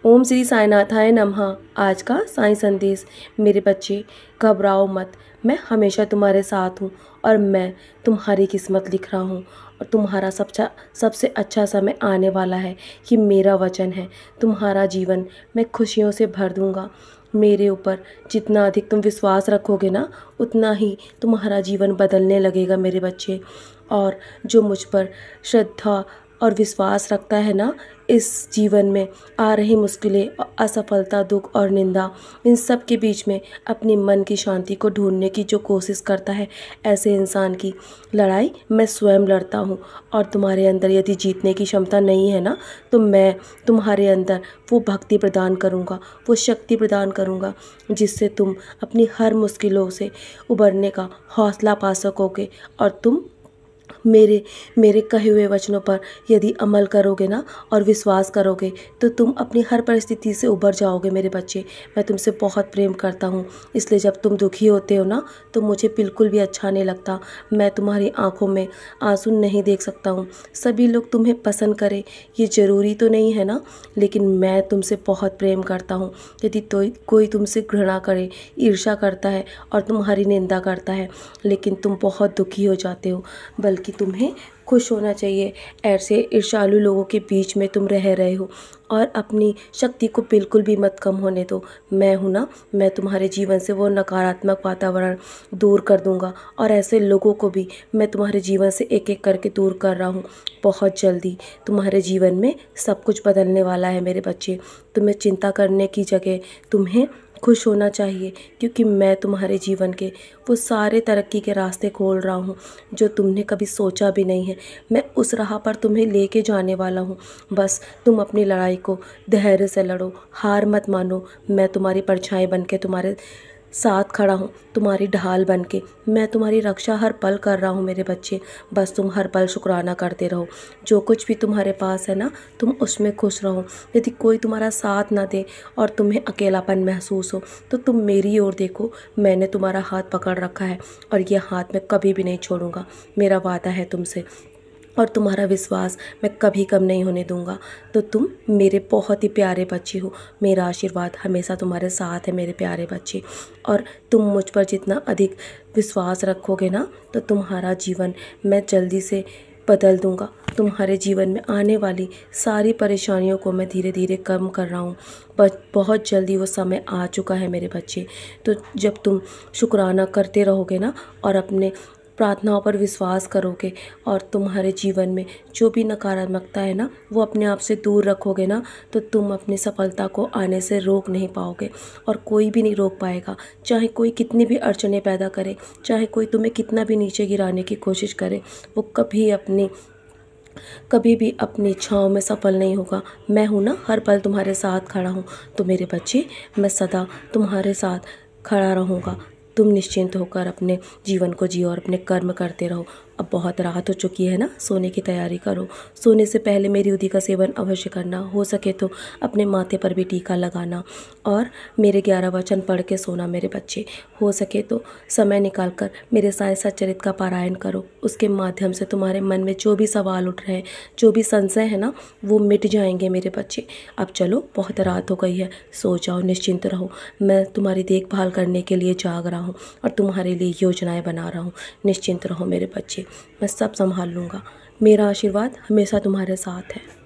ओम श्री साईनाथाय नमः। आज का साईं संदेश। मेरे बच्चे, घबराओ मत, मैं हमेशा तुम्हारे साथ हूँ और मैं तुम्हारी किस्मत लिख रहा हूँ और तुम्हारा सबसे अच्छा समय आने वाला है। ये मेरा वचन है। तुम्हारा जीवन मैं खुशियों से भर दूँगा। मेरे ऊपर जितना अधिक तुम विश्वास रखोगे ना, उतना ही तुम्हारा जीवन बदलने लगेगा मेरे बच्चे। और जो मुझ पर श्रद्धा और विश्वास रखता है ना, इस जीवन में आ रही मुश्किलें, असफलता, दुख और निंदा, इन सब के बीच में अपनी मन की शांति को ढूंढने की जो कोशिश करता है, ऐसे इंसान की लड़ाई मैं स्वयं लड़ता हूँ। और तुम्हारे अंदर यदि जीतने की क्षमता नहीं है ना, तो मैं तुम्हारे अंदर वो भक्ति प्रदान करूँगा, वो शक्ति प्रदान करूँगा, जिससे तुम अपनी हर मुश्किलों से उबरने का हौसला पा सकोगे। और तुम मेरे मेरे कहे हुए वचनों पर यदि अमल करोगे ना और विश्वास करोगे, तो तुम अपनी हर परिस्थिति से उबर जाओगे मेरे बच्चे। मैं तुमसे बहुत प्रेम करता हूँ, इसलिए जब तुम दुखी होते हो ना, तो मुझे बिल्कुल भी अच्छा नहीं लगता। मैं तुम्हारी आंखों में आंसू नहीं देख सकता हूँ। सभी लोग तुम्हें पसंद करें ये ज़रूरी तो नहीं है ना, लेकिन मैं तुमसे बहुत प्रेम करता हूँ। यदि कोई तुमसे घृणा करे, ईर्ष्या करता है और तुम्हारी निंदा करता है, लेकिन तुम बहुत दुखी हो जाते हो, बल्कि तुम्हें खुश होना चाहिए। ऐसे ईर्ष्यालु लोगों के बीच में तुम रह रहे हो और अपनी शक्ति को बिल्कुल भी मत कम होने दो। मैं हूँ ना, मैं तुम्हारे जीवन से वो नकारात्मक वातावरण दूर कर दूँगा और ऐसे लोगों को भी मैं तुम्हारे जीवन से एक एक करके दूर कर रहा हूँ। बहुत जल्दी तुम्हारे जीवन में सब कुछ बदलने वाला है मेरे बच्चे। तुम्हें चिंता करने की जगह तुम्हें खुश होना चाहिए, क्योंकि मैं तुम्हारे जीवन के वो सारे तरक्की के रास्ते खोल रहा हूँ जो तुमने कभी सोचा भी नहीं है। मैं उस राह पर तुम्हें लेके जाने वाला हूँ। बस तुम अपनी लड़ाई को धैर्य से लड़ो, हार मत मानो। मैं तुम्हारी परछाई बन के तुम्हारे साथ खड़ा हूँ, तुम्हारी ढाल बन के। मैं तुम्हारी रक्षा हर पल कर रहा हूँ मेरे बच्चे। बस तुम हर पल शुक्राना करते रहो। जो कुछ भी तुम्हारे पास है ना, तुम उसमें खुश रहो। यदि कोई तुम्हारा साथ ना दे और तुम्हें अकेलापन महसूस हो, तो तुम मेरी ओर देखो। मैंने तुम्हारा हाथ पकड़ रखा है और ये हाथ मैं कभी भी नहीं छोड़ूंगा। मेरा वादा है तुमसे, और तुम्हारा विश्वास मैं कभी कम नहीं होने दूंगा। तो तुम मेरे बहुत ही प्यारे बच्चे हो। मेरा आशीर्वाद हमेशा तुम्हारे साथ है मेरे प्यारे बच्चे। और तुम मुझ पर जितना अधिक विश्वास रखोगे ना, तो तुम्हारा जीवन मैं जल्दी से बदल दूंगा। तुम्हारे जीवन में आने वाली सारी परेशानियों को मैं धीरे धीरे कम कर रहा हूँ। बहुत जल्दी वो समय आ चुका है मेरे बच्चे। तो जब तुम शुक्राना करते रहोगे ना और अपने प्रार्थनाओं पर विश्वास करोगे और तुम्हारे जीवन में जो भी नकारात्मकता है ना, वो अपने आप से दूर रखोगे ना, तो तुम अपनी सफलता को आने से रोक नहीं पाओगे और कोई भी नहीं रोक पाएगा। चाहे कोई कितनी भी अड़चनें पैदा करे, चाहे कोई तुम्हें कितना भी नीचे गिराने की कोशिश करे, वो कभी भी अपनी इच्छाओं में सफल नहीं होगा। मैं हूँ ना, हर पल तुम्हारे साथ खड़ा हूँ। तो मेरे बच्चे, मैं सदा तुम्हारे साथ खड़ा रहूँगा। तुम निश्चिंत होकर अपने जीवन को जियो और अपने कर्म करते रहो। अब बहुत रात हो चुकी है ना, सोने की तैयारी करो। सोने से पहले मेरी उदी का सेवन अवश्य करना। हो सके तो अपने माथे पर भी टीका लगाना और मेरे 11 वचन पढ़ के सोना मेरे बच्चे। हो सके तो समय निकाल कर मेरे साईं सच्चरित्र का पारायण करो। उसके माध्यम से तुम्हारे मन में जो भी सवाल उठ रहे हैं, जो भी संशय है ना, वो मिट जाएंगे मेरे बच्चे। अब चलो, बहुत रात हो गई है, सो जाओ, निश्चिंत रहो। मैं तुम्हारी देखभाल करने के लिए जाग रहा हूँ और तुम्हारे लिए योजनाएं बना रहा हूँ। निश्चिंत रहो मेरे बच्चे, मैं सब संभाल लूँगा। मेरा आशीर्वाद हमेशा तुम्हारे साथ है।